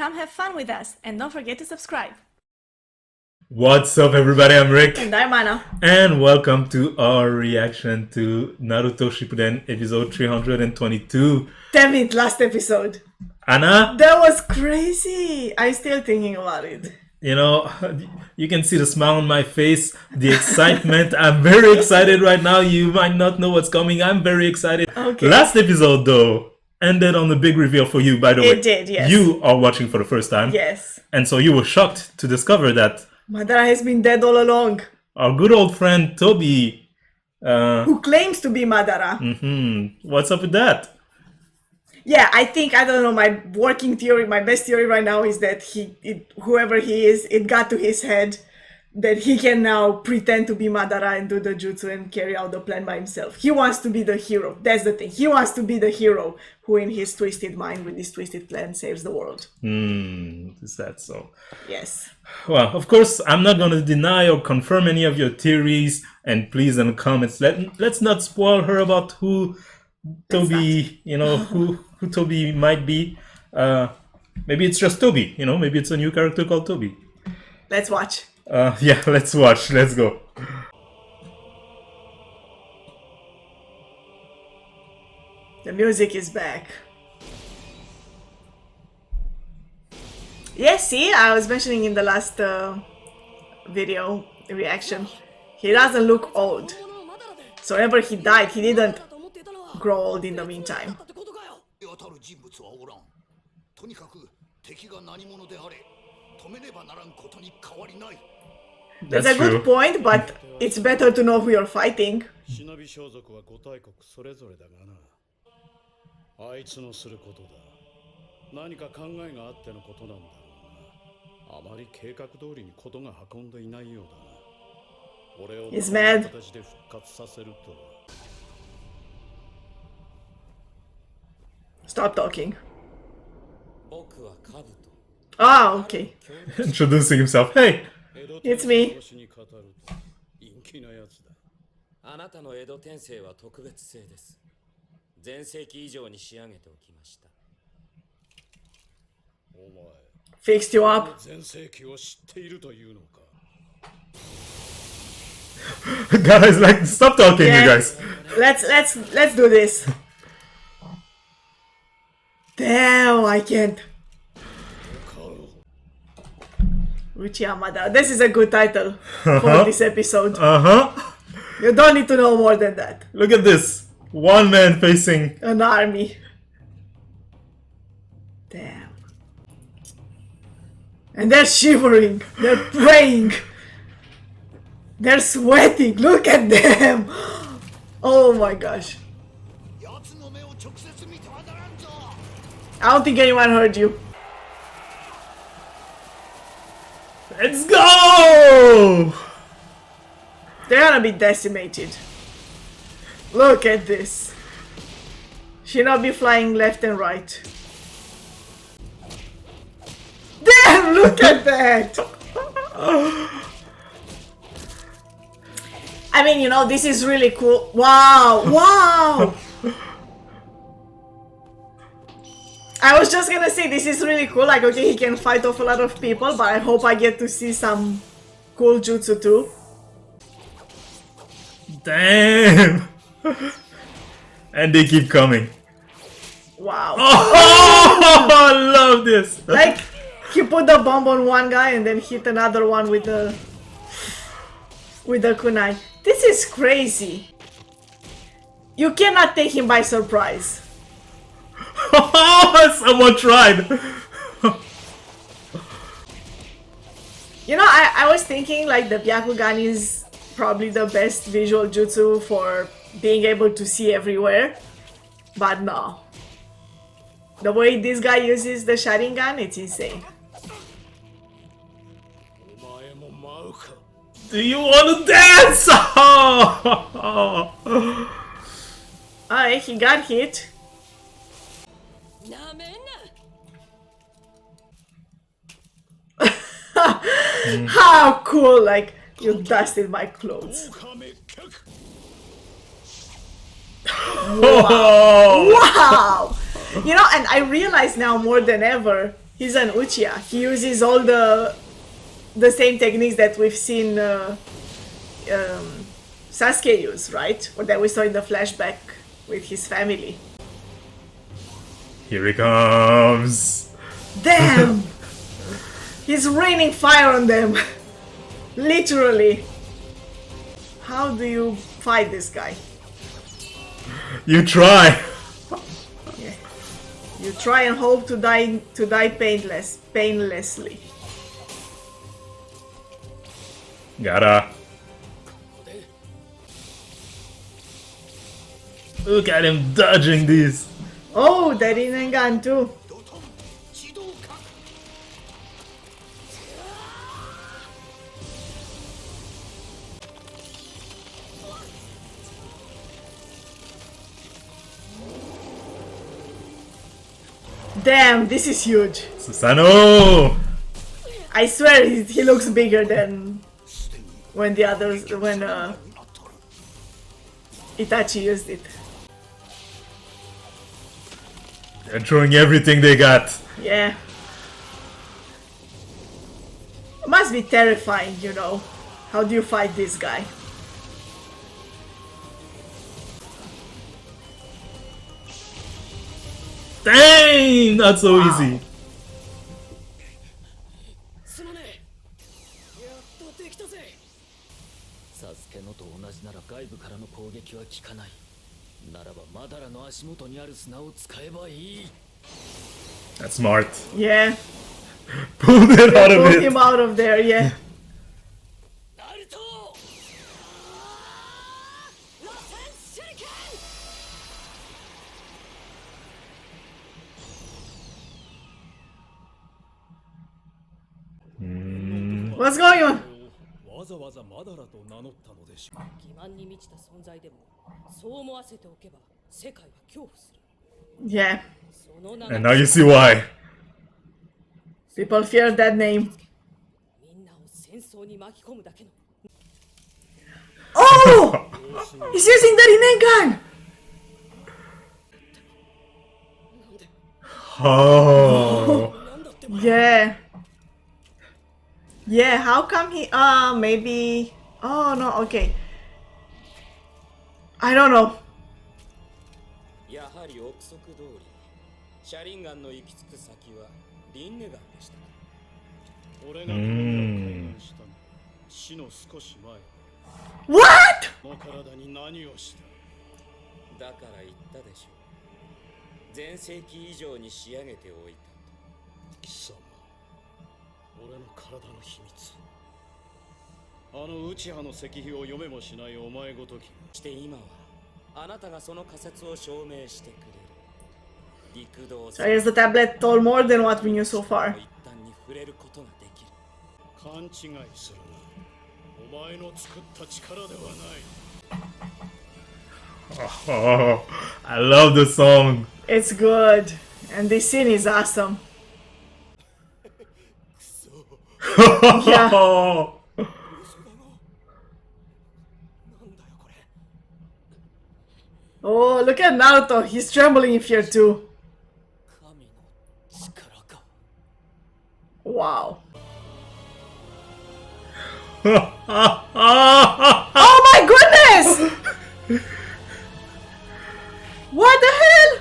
Come have fun with us and don't forget to subscribe. What's up, everybody? I'm Rick. And I'm Anna. And welcome to our reaction to Naruto Shippuden episode 322. Damn it, last episode. Anna? That was crazy. I'm still thinking about it. You know, you can see the smile on my face, the excitement. I'm very excited right now. You might not know what's coming. I'm very excited. Okay. Last episode, though, ended on a big reveal for you, by the way. It did, yes. You are watching for the first time. Yes. And so you were shocked to discover that Madara has been dead all along. our good old friend Tobi... who claims to be Madara. What's up with that? Yeah, I don't know, my working theory, my best theory right now is that whoever he is, it got to his head that he can now pretend to be Madara and do the jutsu and carry out the plan by himself. He wants to be the hero. That's the thing. He wants to be the hero who in his twisted mind with this twisted plan saves the world. Is that so? Yes. Well, of course, I'm not going to deny or confirm any of your theories. And please, in the comments, let's not spoil her about who Tobi, who Tobi might be. Maybe it's just Tobi, maybe it's a new character called Tobi. Let's watch. Yeah, let's watch. Let's go. The music is back. Yeah, see, I was mentioning in the last video reaction, he doesn't look old. So whenever he died, he didn't grow old in the meantime. That's a good point, but it's better to know who you're fighting. Shinobi 装束は5大国それぞれだがな。あいつのすることだ。何か考えがあってのことなんだろうな。あまり計画通りにことが運んでいないようだな。俺を He's mad. 形で復活させると。Stop talking. Ah, okay. Introducing himself. Hey! It's me. 陰気なやつだ。あなたの江戸天聖は特別製です。前世紀以上に仕上げておきました。お前、 Fixed you up. 前世紀を知っているというのか。Guys, stop talking, you guys. Let's do this. Damn, I can't. Uchiha Madara. This is a good title for this episode. You don't need to know more than that. Look at this. One man facing an army. Damn. And they're shivering. They're praying. They're sweating. Look at them. Oh my gosh. I don't think anyone heard you. Let's go! They're gonna be decimated. Look at this. Shinobi flying left and right. Damn, look at that! I mean, this is really cool. Wow, wow! I was just gonna say, this is really cool. Like, okay, he can fight off a lot of people, but I hope I get to see some cool jutsu too. Damn! And they keep coming. Wow. Oh, I love this! Like, he put the bomb on one guy and then hit another one with the kunai. This is crazy. You cannot take him by surprise. Someone tried! I was thinking like the Byakugan is probably the best visual jutsu for being able to see everywhere. But no. The way this guy uses the Sharingan, it's insane. Do you want to dance? Alright, he got hit. How cool, like, you dusted my clothes. Wow! Wow! And I realize now more than ever, He's an Uchiha. He uses all the same techniques that we've seen Sasuke use, right? Or that we saw in the flashback with his family. Here he comes. Damn! He's raining fire on them. Literally. How do you fight this guy? You try. Yeah. You try and hope to die painlessly. Gotta. Look at him dodging these. Oh, the Rinnegan too. Damn, this is huge. Susano! I swear he looks bigger than when the others, when Itachi used it. They're throwing everything they got. Yeah. It must be terrifying, you know. How do you fight this guy? Dang! Not so easy. すまねえ。やっとできたぜ。サスケのと同じなら外部からの攻撃は効かない。ならばマダラの足元にある砂を使えばいい。That's smart. Yeah. Pulled it out of Pull it. him out of there, yeah. Naruto! Rasen Shuriken! What's going on? わざわざマダラと名乗ったのでしょう。欺瞞に満ちた存在でもそう思わせておけば世界は恐怖する。 Yeah. その名 And が now you see why. People fear that name. みんなを戦争に巻き込むだけの Oh! He's using the Rinnegan! Oh. Yeah. Yeah, how come he... maybe... Oh, no, okay. I don't know. やはり憶測通り、シャリンガンの行き着く先はリンネガンでした。俺がこの目をしたの死の少し前 What? この体に何をした。だから言ったでしょう。全盛期以上に仕上げておいたと。貴様、俺の体の秘密、あの内派の石碑を読めもしないお前ごとき。して今はあなたがその仮説を証明してくれる。陸道 So here's the tablet told more than what we knew so far. 一旦に触れることができる。勘違いするな。お前の作った力ではない。 Oh, I love the song. It's good. And this scene is awesome. Yeah. Oh, look at Naruto. He's trembling in fear too. 神の力か。 Wow. Oh my goodness! What the hell?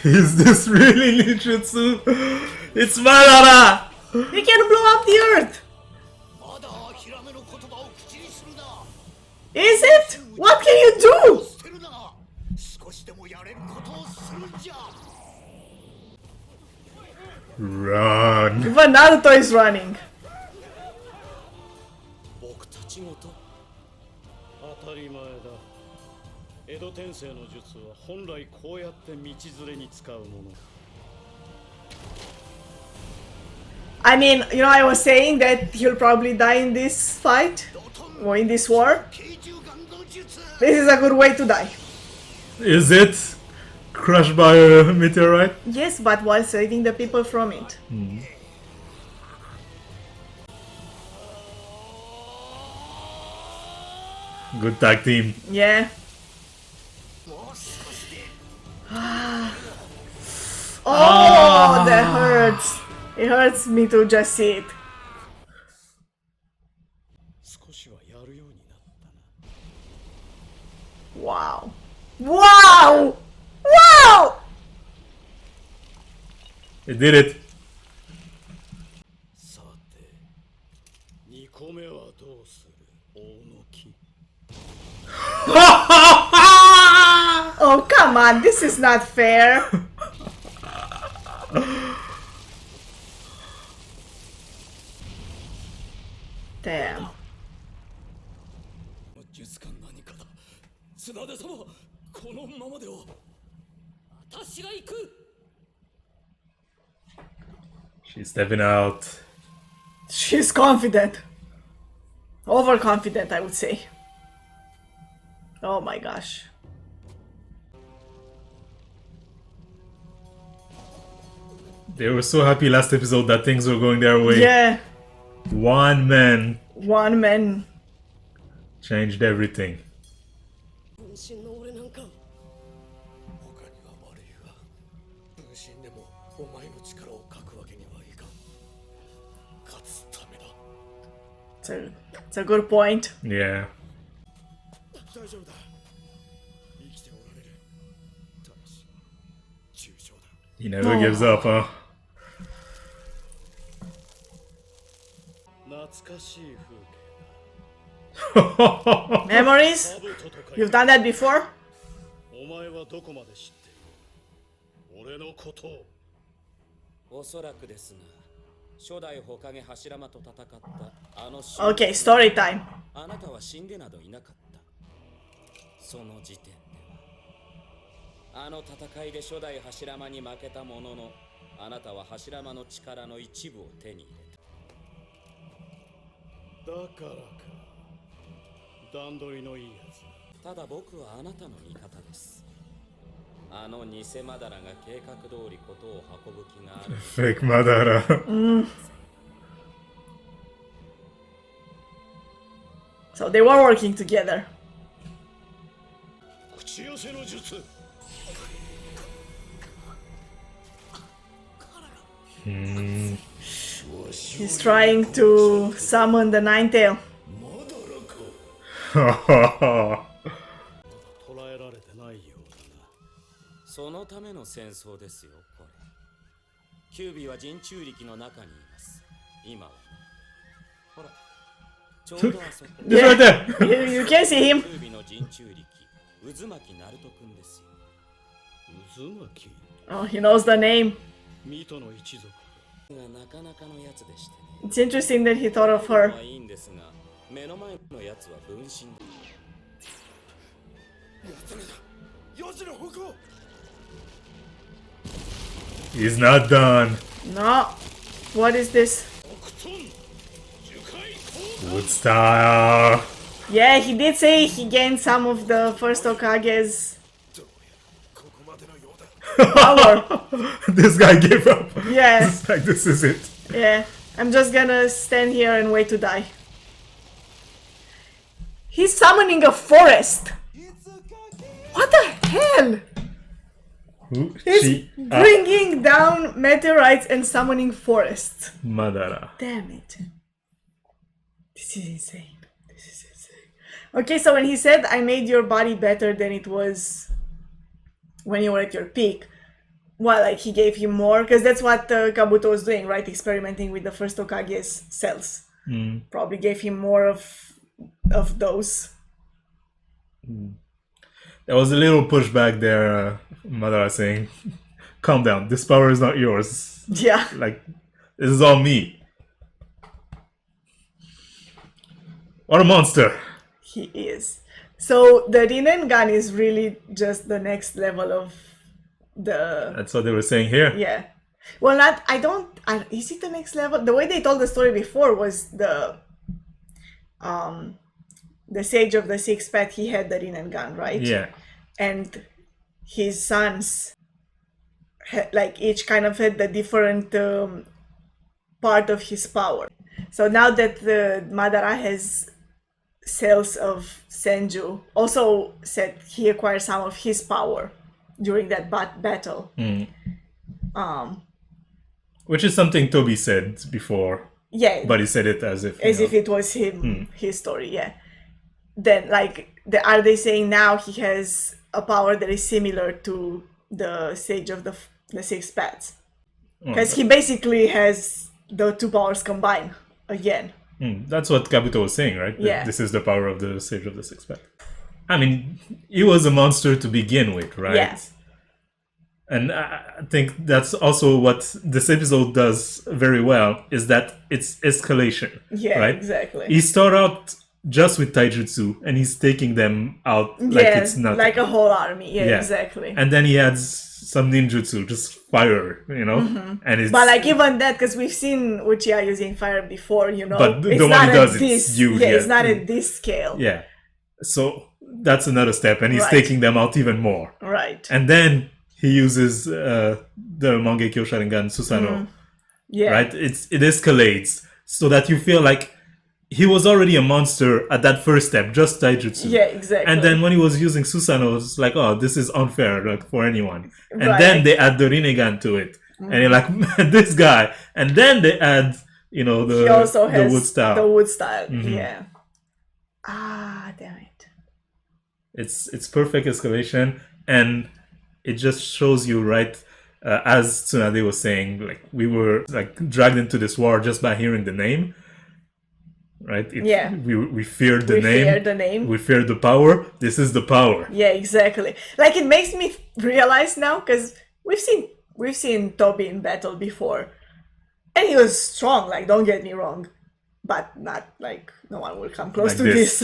Is this really ninjutsu? It's Madara! He can blow up the earth. まだ諦めの言葉を口にするな。 Is it? What can you do? 捨てるな。少しでもやれることをするんじゃ。 Run. Even Naruto is running. 僕たちごと。当たり前だ。江戸天聖の術は本来こうやって道連れに使うもの。 I mean, you know, I was saying that he'll probably die in this fight or in this war. This is a good way to die. Is it crushed by a meteorite? Yes, but while saving the people from it. Good tag team. Yeah. Oh, that hurts. It hurts me to just see it. 少しはやるようになったな。 Wow. Wow! Wow! It did it. さて、2個目はどうする？大の木。 Oh, come on. This is not fair. Damn. 術か何かだ。綱手様、このままでは。私が行く。 She's stepping out. She's confident. Overconfident, I would say. Oh my gosh. They were so happy last episode that things were going their way. Yeah. One man One man. changed everything. 分身の俺なんか他には悪いが、分身でもお前の力を欠くわけにはいかん。勝つためだ。It's a good point. Yeah. 大丈夫だ。生きておられる。ただし、重傷だ。 He never gives up, huh? 懐かしい風景 Memories? だ。兜とか You've done that before? お前はどこまで知っている？俺のことを。おそらくですが、初代火影柱間と戦ったあの瞬 Okay, story time. あなたは死んでなどいなかった。その時点では、あの戦いで初代柱間に負けたものの、あなたは柱間の力の一部を手に入れた。だからか。段取りのいいやつ。ただ僕はあなたの味方です。あの偽マダラが計画通りことを運ぶ気がある。 Fake Madara. So they were working together. 口寄せの術。 He's trying to summon the Nine Tail. 捕らえられてないようだな。そのための戦争ですよ、これ。キュービは人中力の中にいます。今は。ほら、ちょうどあそこ。 It's right there. You can see him. キュービの人中力、渦巻ナルト君ですよ。渦巻き。 Oh, he knows the name. ミトの一族。がなかなかのやつでしてね。 It's interesting that he thought of her. はいいんですが、目の前のやつは分身だ。4時の方向。 He's not done. No. What is this? 北東樹海 Good style. Yeah, he did say he gained some of the first Hokage's ここまでのようだ。 power. This guy gave up. Yeah, It's like, this is it. yeah. I'm just gonna stand here and wait to die. He's summoning a forest. What the hell? Who? He's She. bringing down meteorites and summoning forests. Madara. Damn it. This is insane. This is insane. Okay, so when he said, I made your body better than it was when you were at your peak, well, like he gave him more, because that's what Kabuto was doing, right? Experimenting with the first Hokage's cells. Probably gave him more of those. There was a little pushback there. Madara saying, calm down. This power is not yours. Yeah. Like, this is all me. What a monster. He is. So the Rinnegan is really just the next level of the... That's what they were saying here. Yeah. Well, is it the next level? The way they told the story before was the Sage of the Sixth Path, he had the Rinnegan, right? Yeah. And his sons, like each kind of had the different part of his power. So now that the Madara has cells of Senju, also said he acquired some of his power during that battle. Which is something Tobi said before, Yeah, but he said it as if it was him, his story. Yeah. Then, like, are they saying now he has a power that is similar to the Sage of the Six Paths? Because he basically has the two powers combined again. That's what Kabuto was saying, right? Yeah. This is the power of the Sage of the Six Path. I mean, he was a monster to begin with, right? Yeah. And I think that's also what this episode does very well, is that it's escalation. Yeah, right? exactly. He started out just with taijutsu, and he's taking them out like it's nothing. Like a whole army. Yeah, exactly. And then he adds some ninjutsu, just fire, And it's, but like even that, because we've seen Uchiha using fire before, But the one he does, it's huge. Yeah, it's not at this scale. Yeah. So that's another step, and he's taking them out even more. Right. And then he uses the Mangekyo Sharingan Susanoo. Yeah. Right? It escalates so that you feel like he was already a monster at that first step, just taijutsu. Yeah, exactly. And then when he was using Susanoo, it's like, oh, this is unfair, like, for anyone. And then they add the Rinnegan to it. And you're like, man, this guy. And then they add, he also has the wood style. The wood style, yeah. Ah, damn it. It's perfect escalation, and it just shows you, right, as Tsunade was saying, like, we were like dragged into this war just by hearing the name, right? We feared the name. We feared the name. We feared the power. This is the power. Yeah, exactly. Like, it makes me realize now, because we've seen Tobi in battle before, and he was strong. Like, don't get me wrong, but not like no one will come close to this.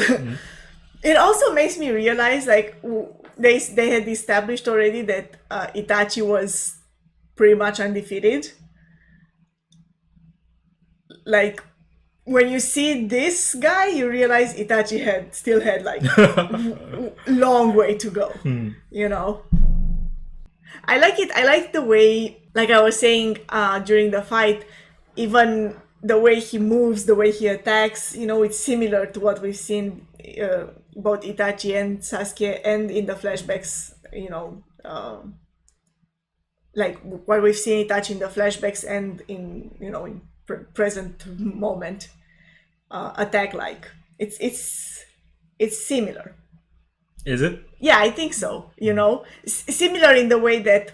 It also makes me realize, like, they had established already that Itachi was pretty much undefeated. Like, when you see this guy, you realize Itachi still had like long way to go. I like it. I like the way, like I was saying during the fight, even the way he moves, the way he attacks, it's similar to what we've seen both Itachi and Sasuke, and in the flashbacks, like what we've seen Itachi in the flashbacks and in present moment attack. Like it's similar. Is it? Yeah, I think so. Similar in the way that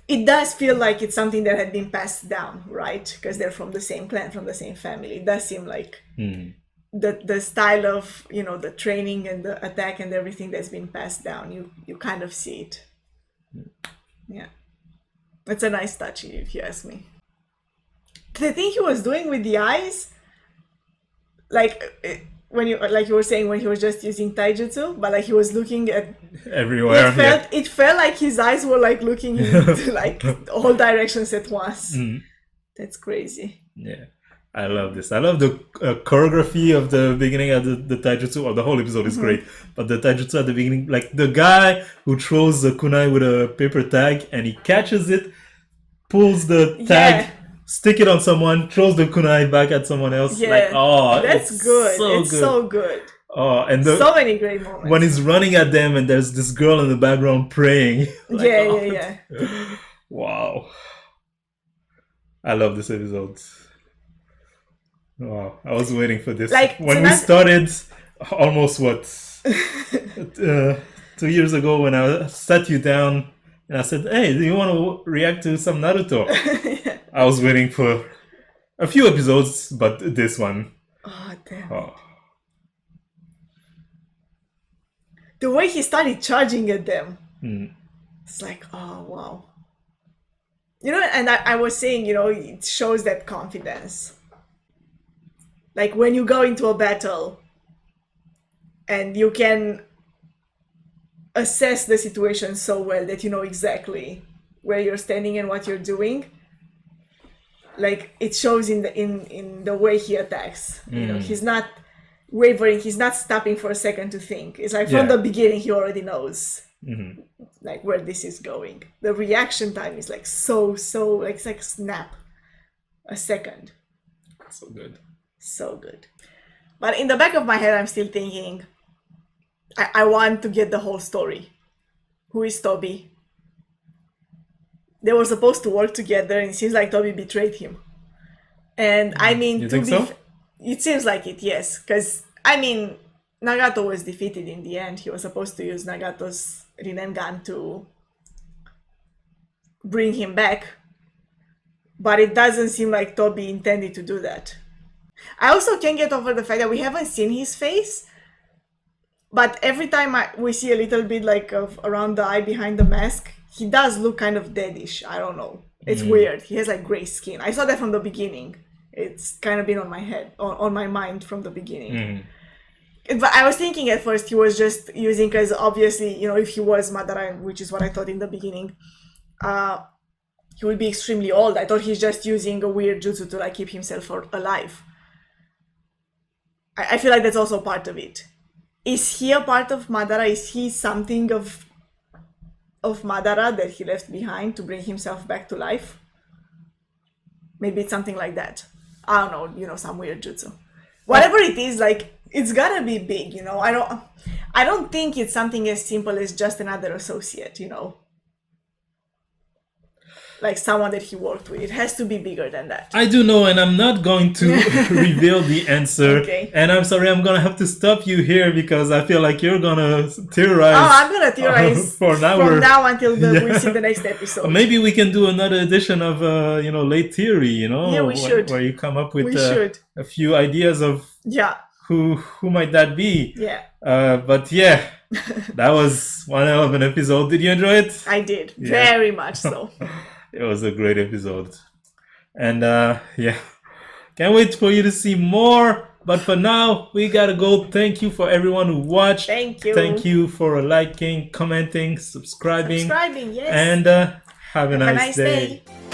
it does feel like it's something that had been passed down, right? Because they're from the same clan, from the same family. It does seem like the style of the training and the attack and everything that's been passed down. You kind of see it. Yeah, it's a nice touch, if you ask me. The thing he was doing with the eyes, like when you were saying, when he was just using taijutsu, but like he was looking at everywhere. It felt like his eyes were like looking into like all directions at once. That's crazy. Yeah, I love this. I love the choreography of the beginning of the taijutsu. Well, the whole episode is great, but the taijutsu at the beginning, like the guy who throws the kunai with a paper tag and he catches it, pulls the tag. Stick it on someone, throws the kunai back at someone else. Yeah, like, oh, that's good. It's good. So good. Oh, and so many great moments. When he's running at them and there's this girl in the background praying. Like, yeah. Wow. I love this episode. Wow, I was waiting for this. Like, when we started, almost 2 years ago, when I sat you down and I said, hey, do you want to react to some Naruto? Yeah. I was waiting for a few episodes, but this one. Oh, damn. Oh. The way he started charging at them. It's like, oh, wow. And I was saying, it shows that confidence. Like when you go into a battle and you can assess the situation so well that you know exactly where you're standing and what you're doing. Like it shows in the way he attacks. He's not wavering. He's not stopping for a second to think. It's like from the beginning he already knows like where this is going. The reaction time is like so like it's like snap, a second. So good. But in the back of my head, I'm still thinking, I want to get the whole story. Who is Tobi? they were supposed to work together, and it seems like Tobi betrayed him. And I mean, You think so? It seems like it, yes. Because, I mean, Nagato was defeated in the end. He was supposed to use Nagato's Rinnegan to bring him back. But it doesn't seem like Tobi intended to do that. I also can't get over the fact that we haven't seen his face. But every time we see a little bit like of around the eye behind the mask, he does look kind of deadish. I don't know. It's weird. He has like gray skin. I saw that from the beginning. It's kind of been on my head, on my mind from the beginning. But I was thinking at first he was just using, because obviously, you know, if he was Madara, which is what I thought in the beginning, he would be extremely old. I thought he's just using a weird jutsu to like keep himself alive. I feel like that's also part of it. Is he a part of Madara? Is he something of Madara that he left behind to bring himself back to life? Maybe it's something like that. I don't know, you know, some weird jutsu. Whatever it is, like, it's gotta be big, you know. I don't think it's something as simple as just another associate, you know. Like someone that he worked with. It has to be bigger than that. I do know, and I'm not going to reveal the answer. Okay. And I'm sorry, I'm gonna have to stop you here because I feel like you're gonna theorize. Oh, I'm gonna theorize for an hour. from now until we see the next episode. Maybe we can do another edition of you know, late theory. You know, Yeah, we should. Where you come up with We should. a few ideas of Yeah. who might that be. Yeah. But yeah, that was one hell of an episode. Did you enjoy it? I did. Yeah. Very much so. It was a great episode. And yeah, can't wait for you to see more. But for now, we gotta go. Thank you for everyone who watched. Thank you. Thank you for liking, commenting, subscribing. Subscribing, yes. And have a nice day. day.